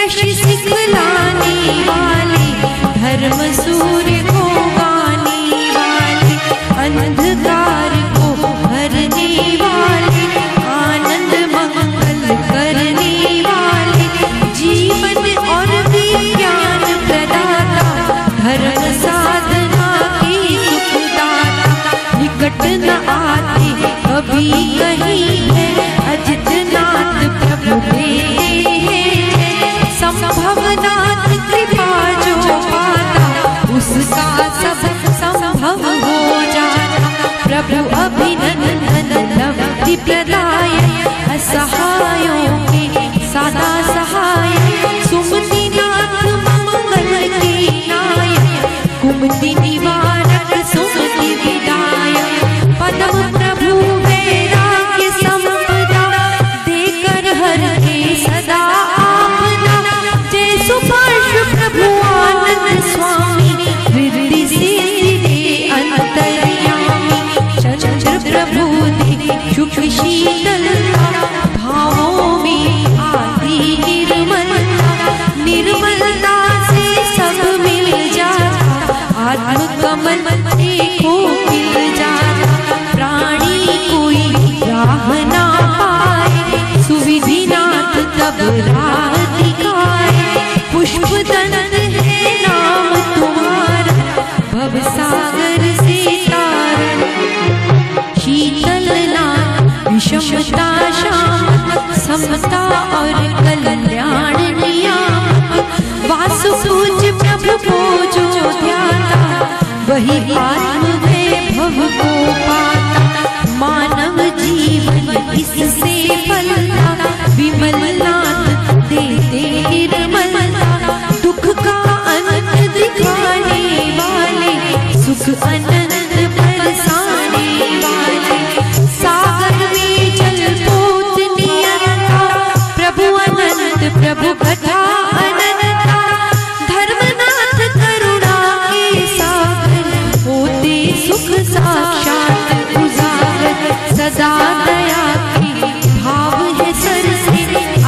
कृषि सिखलाने वाले, धर्म सूर्य को गाने वाले, अंधकार को भरने वाले, आनंद मंगल करने वाले, जीवन और विज्ञान प्रदाता, धर्म साधना के सुखदाता, निकट न आते कभी कहीं है, अजितनाथ प्रभु देते हैं, संभवनाथ कृपा जो पाता, उसका सब संभव हो जाता, प्रभु अभिनंदन लब्धि प्रदायक, असहायों के सदा सहायक, सुमतिनाथ मंगल के नायक, कुमति निवारक सुमति विदायक, पदम प्रभु वैराग्य संपदा, देकर हर के सदा आपदा, जय सुभाष प्रभु आनंद स्वामी, रिद्धि सिद्धि अंतर्यामी, चंद्र प्रभु दे शुभ शीतलता, भावों में आती निर्मलता, निर्मलता से सब मिल जाता, आत्म कमल को मिल जाता, प्राणी कोई राह ना पाए, सुविधिनाथ तब राह दिखाए, पुष्प दंत है नाम तुम्हारा, भवसागर से तारण, शीतलनाथ विषमता शामक, समता और कल्याण नियामक, वासुपूज्य प्रभु को जो ध्याता, वही आत्म वैभव को पाता, मानव जीवन इससे फलता, विमलनाथ देते निर्मलता, दुख का अंत दिखाने वाले, सुख अनंत बरसाने वाले, सागर में जल पोत नियंता, प्रभु अनंत प्रभु कथा अनंता, धर्मनाथ करुणा के सागर, होते सुख साक्षात उजागर, सदा दया के भाव है सर से,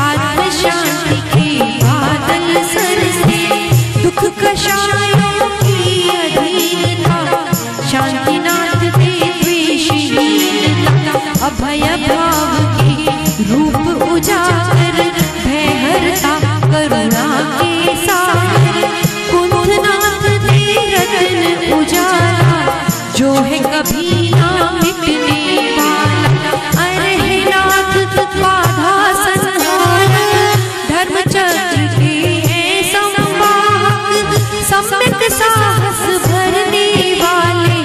आत्म शांति के बादल सर से, दुख कषायों की अधीनता, शांतिनाथ दे द्वेषहीनता, अभय भाव के रूप उजागर, भयहरता करुणा के सागर, कुंभनाथ दे रतन उजाला, जो है कभी ना मिटने वाला, अरहनाथ बाधा संहारक, धर्म चक्र के हैं संवाहक, सम्यक साहस भरने वाले,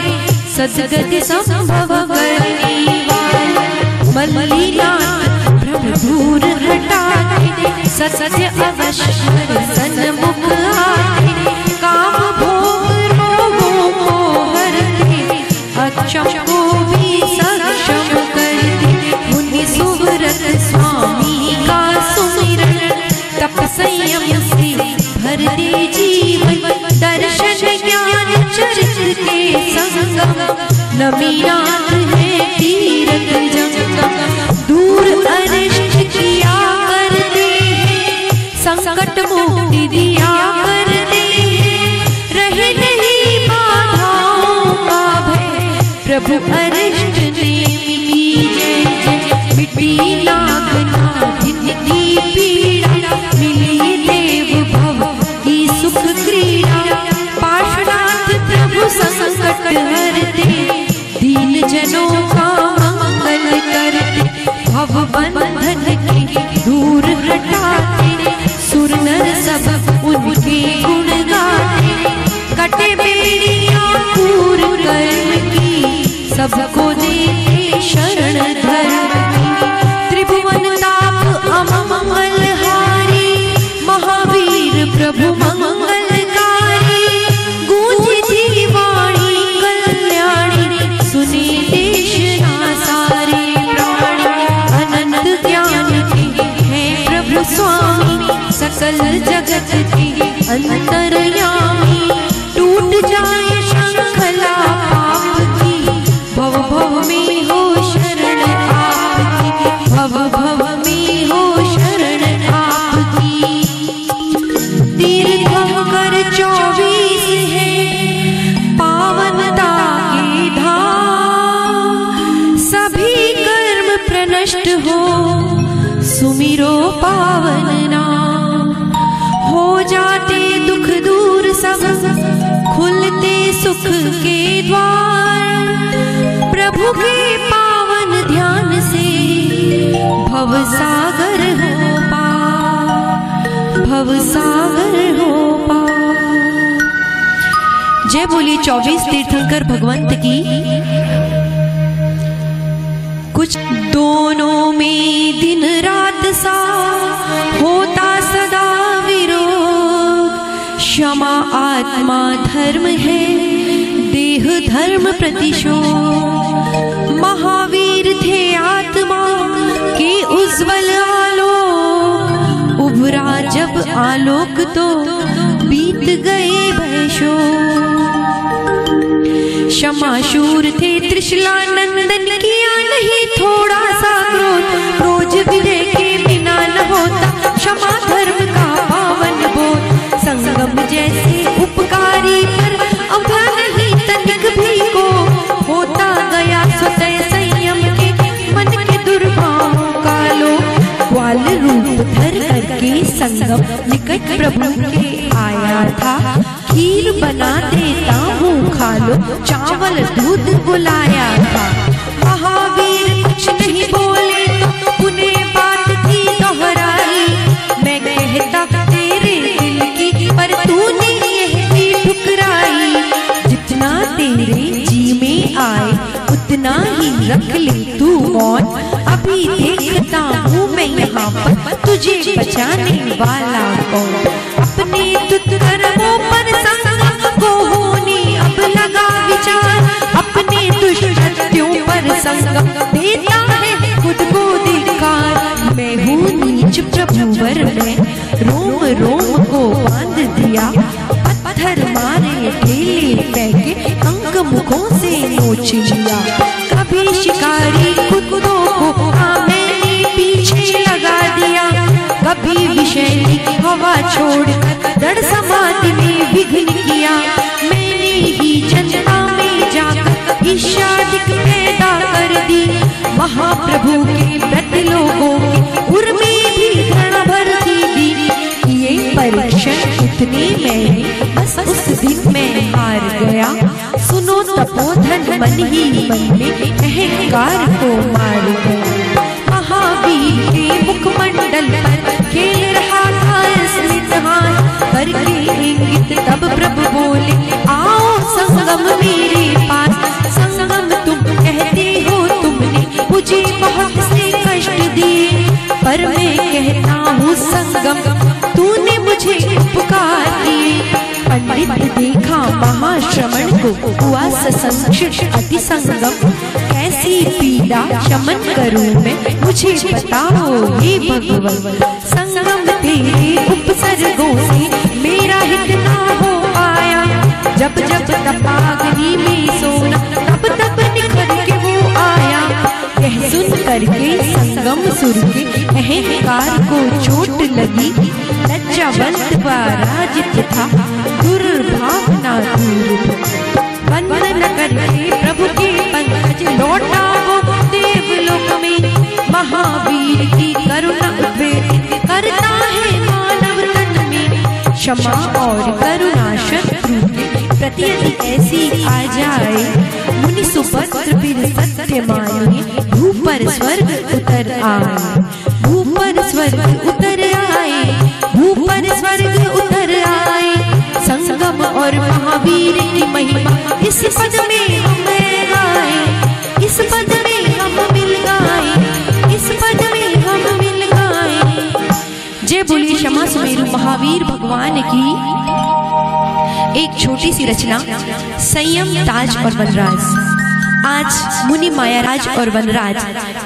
सद्गति संभव करने वाले, मल्लीनाथ भ्रम दूर हटाते, सत्य अवश्य सन्मुख आते, काम भोग रोगों को हरते, अक्षम को भी सक्षम करते, मुनि सुव्रत स्वामी का सुमिरन, तप संयम से भर दे जीवन, दर्शन ज्ञान चरित्र के संगम, नमीनाथ है तीरथ जंगम, दूर अरिष्ट किया करते हैं, संकट मुक्ति दिया करते हैं, रहे नहीं बाधाओं का भय, प्रभु अरिष्ट ने मिटी जय जय, मिटी नागनाथ की पीड़ा, मिली देव भव की सुख क्रीड़ा, पार्श्वनाथ प्रभु संकट हरते, दीन जनों का मंगल करते, भव बंधन के दूर हटाते, सुर नर सब उनके गुण गाते, कटे बेड़ियां दूर कर्म की, सबको देते शरण धर्म की, त्रिभुवन ताप अमंगलहारी, महावीर प्रभु मंगलकारी, गूंजी वाणी कल्याणी, सुने देश ना सारे प्राणी, अनंत ज्ञान के हैं प्रभु स्वामी, सकल जगत के अंतर्यामी, टूट जाए श्रृंखला पाप की, भव भव में हो शरण आपकी, भव भव में हो शरण आपकी, नष्ट हो, सुमिरो पावन नाम। हो जाते दुख दूर सब, खुलते सुख के द्वार। प्रभु के पावन ध्यान से भव सागर हो पार, भव सागर हो पार। जय बोलिए 24 तीर्थंकर भगवंत की। कुछ दोनों में दिन रात सा होता सदा विरोध। क्षमा आत्मा धर्म है, देह धर्म प्रतिशोध। महावीर थे आत्मा के उज्ज्वल आलोक, उभरा जब आलोक तो बीत गए भयशो। क्षमाशूर थे त्रिशला नंदन, किया नहीं थोड़ा सा क्रोध। रोज विजय के बिना न होता, क्षमा धर्म का पावन बोध। संगम जैसे उपकारी पर अभा नहीं तनिक भी को। होता गया स्वतः संयम के, मन के दुर्भावों का लो। ग्वाल रूप धर करके संगम निकट प्रभु के आया था। खीर बना देता हूँ खा लो, चावल दूध बुलाया था। महावीर कुछ नहीं बोले तो उन्हें बात थी दोहराई। मैं कहता तेरे दिल की, पर तूने यह भी ठुकराई। जितना तेरे जी में आए उतना ही रख ले तू मौन। अभी देखता हूँ मैं यहाँ पर तुझे बचाने वाला कौन। अपने दुष्कर्मों पर संगम को होने अब लगा विचार। अपने दुष्कृत्यों पर संगम देता है खुद को धिक्कार। मैं हूँ नीच प्रभुवर में, रोम रोम को बांध दिया। पत्थर मारे ढेले फेंके, अंक मुखों से नोच लिया। कभी शिकारी कुत्तों को मैंने पीछे लगा दिया। कभी विषैली हवा छोड़कर दृढ़ समाधि में विघ्न किया। मैंने ही जनता में जाकर ईर्ष्यादिक पैदा कर दी। महाप्रभु के प्रति लोगों के उर में भी घृणा भर दी। ये परीक्षण इतने में बस उस दिन मैं हार गया। सुनो तपोधन मन ही मन में अहंकार को मार गया। महावीर के मुखमंडल पर खेल रहा था स्मितहान करके इंगित। तब प्रभु बोले आओ संगम मेरे पास। संगम तुम कहते हो तुमने मुझे बहुत से कष्ट दिए, पर मैं कहता हूँ संगम तूने मुझे उपकार दिए। पंडित देखा महाश्रमण को, हुआ ससंक्षिप्त अति संगम। कैसी पीड़ा शमन करूं मैं, मुझे बताओ हे भगवान। संगम तेरे उपसर्गों से मेरा हित ना हो पाया। जब जब तपाग्नि में सोना, तब तब निखर के वो आया। यह सुन करके संगम सुर के अहंकार को चोट लगी। लज्जावंत पराजित था, दुर्भावना दूर। वंदन करके प्रभु के पंकज लौटा वो देवलोक में। महावीर की करुणा उद्वेलित करता है मानव तन में। क्षमा और करुणा शत्रु के प्रति यदि ऐसी आ जाए, मुनि सुपत्र फिर सत्य मानिए। भूपर स्वर्ग उतर आए, भूपर स्वर्ग उतर आए, भूपर स्वर्ग उतर आए। संगम और महावीर की महिमा इस पद में हम गाए। इस पद में हम मिल गाए, इस पद में हम मिल गाए। जय बोलिए क्षमा सुमेरु महावीर भगवान की। एक छोटी सी रचना, संयम ताज और वनराज। आज मुनि मायाराज और वनराज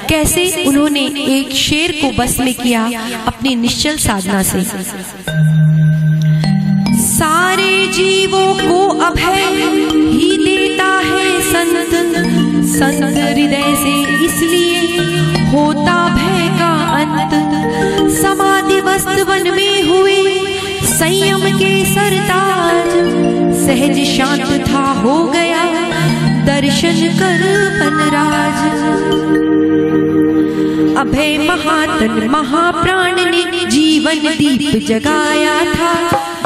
कैसे उन्होंने एक शेर को बस में किया अपनी निश्चल साधना से। सारे जीवों को अभय ही देता है संत, संत हृदय से इसलिए होता भय का अंत। समाधिवस्थ वन में हुए संयम के सरताज, सहज शांत था हो गया दर्शन कर वनराज। अभय महातन महाप्राण ने जीवन दीप जगाया था।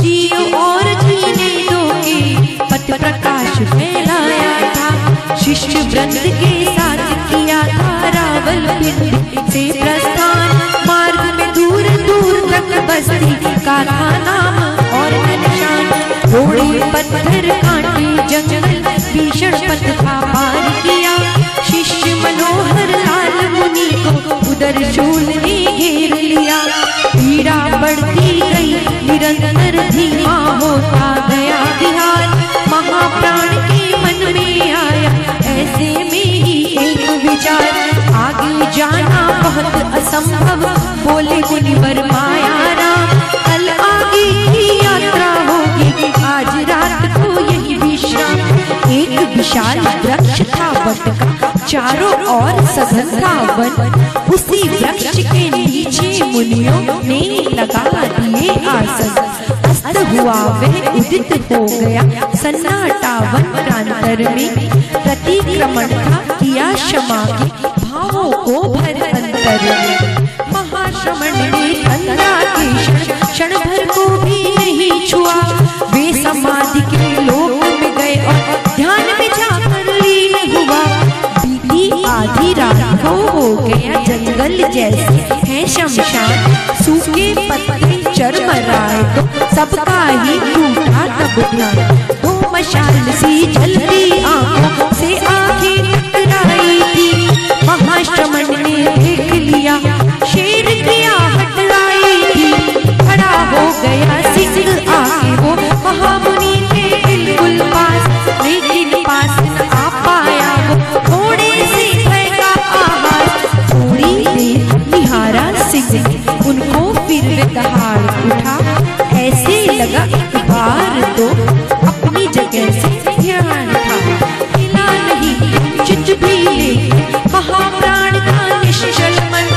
जियो और जीने दो के पथ प्रकाश फैलाया था। शिष्य वृंद के साथ किया था रावलपिंडी से प्रस्थान। मार्ग में दूर दूर तक बस्ती का था नाम और निशान। घोड़े पत्थर कांटे जंगल भीषण पथ था पार किया। शिष्य मनोहर लाल मुनि को उदर शूल ने घेर लिया। पीड़ा बढ़ती गई निरंतर धीमा होता गया विहार। महाप्राण के मन में आया ऐसे में ही एक विचार। आगे जाना बहुत असंभव बोले मुनिवर माया राम। कल आगे की यात्रा होगी आज रात को यही विश्राम। एक विशाल वृक्ष था वट का चारों ओर सघन था वन। उसी वृक्ष के नीचे मुनियों ने लगा दिए आसन। अस्त हुआ वह उदित हो गया सन्नाटा वन प्रांतर में। प्रतिक्रमण था किया क्षमा की भावों को भर अंतर में। महाश्रमण ने ठंडा के क्षण भर को भी नहीं छुआ। वे समाधि के लोक में गए और ध्यान में जाकर लीन हुआ। बीती आधी रात को हो गया जंगल जैसे है शमशान। सूखे पत्ते चरमराए तो सबका ही टूटा तब ध्यान। दो मशाल सी जलती आंखों से आंखें टकराई थी। महाश्रमण ने देख लिया शेर किया हटराई थी। खड़ा हो गया सिंह आगे वो महामुनि के बिल्कुल पास। लेकिन पास न आ पाया वो थोड़े से भय का आवाज। थोड़ी देर निहारा सिंह उनको फिर दहाड़ उठा। ऐसे लगा एक बार तो अपनी जगह से ध्यान था। हिला नहीं चित भी ले महाप्राण का निश्चल मन।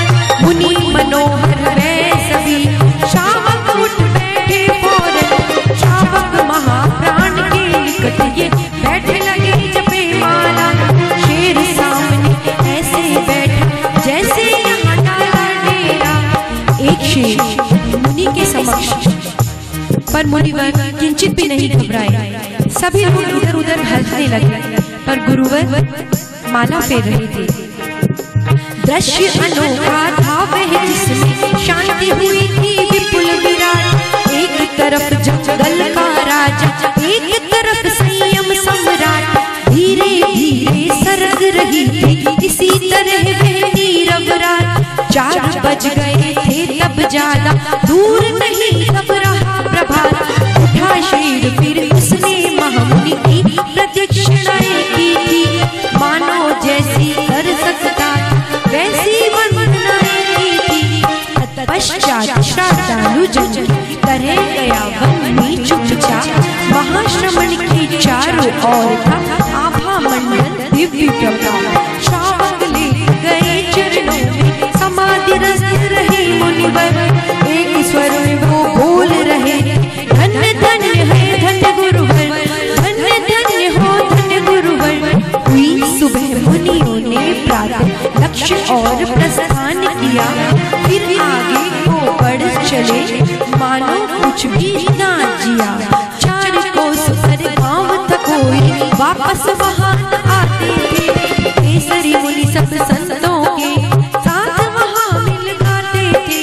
मुनि मनोहर वह सभी शावक उठ बैठे फौरन। शावक महाप्राण के निकट ये बैठे लगे जपे माला। शेर सामने ऐसे बैठा जैसे यहाँ डाला डेरा। एक शेर मुनि के समक्ष पर मुनिवर किंचित भी नहीं घबराए। सभी लोग इधर उधर हंसने लगे पर गुरुवर माला फेर रहे थे। दृश्य अनोखा था वह जिसमें शांति हुई थी विपुल विराट। एक तरफ जंगल का राजा एक तरफ संयम सम्राट। धीरे धीरे सरक रही थी इसी तरह वह नीरव रात। 4 बज गए थे तब ज्यादा दूर नहीं तब रहा प्रभात। उठा शेर फिर उसने महामुनि की प्रदक्षिणाएं की थी। मानो जैसी कर सकता वैसी वंदनाएं की थी। तत्पश्चात श्रद्धालु जन तरह गया वन में चुपचाप। महाश्रमण के चारों ओर था आभा मंडल दिव्य प्रभाव। श्रावक ले गए चरणों में समाधि रस्त रहे मुनिवर। एक स्वर में वो बोल रहे धन्य धन्य है धन्य गुरुवर। धन्य धन्य हो धन्य गुरुवर। हुई सुबह मुनियों ने प्रातः लक्ष्य और प्रस्थान किया। फिर आगे को बढ़ चले मानो कुछ भी ना जिया। 4 कोस पर गांव तक कोई वापस वहां आते थे। केसरी मुनि सब संतों के साथ वहां मिल गाते थे।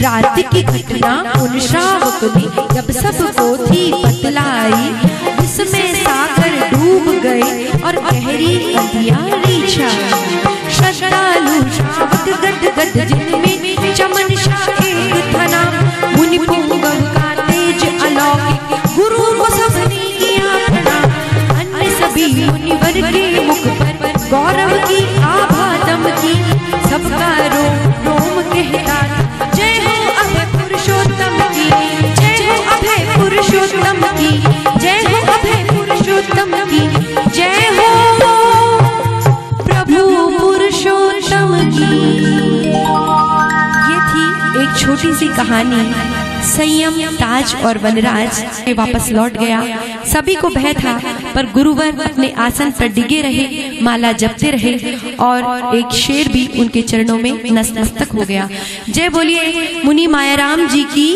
रात की घटना उन श्रावक ने जब सबको थी बतलाई। जिसमें सागर डूब गए और गहरी अंधियारी छाई। श्रद्धालु श्रावक गद गद जिनमें चमन शाह एक था नाम। मुनि पुंगव का तेज अलौकिक गुरु को सबने किया प्रणाम। अन्य सभी मुनिवर के मुख पर गौरव की आभा दमकी। सबका रोम रोम कहता जय हो अभय पुरुषोत्तम की। जय हो अभय पुरुषोत्तम की। जय हो अभय पुरुषोत्तम की। जय हो प्रभु पुरुषोत्तम की। ये थी एक छोटी सी कहानी संयम, ताज और वनराज वापस लौट गया। सभी को भय था, पर गुरुवर अपने आसन पर डिगे रहे, माला जपते रहे और एक शेर भी उनके चरणों में नतमस्तक हो गया। जय बोलिए मुनि मायाराम जी की।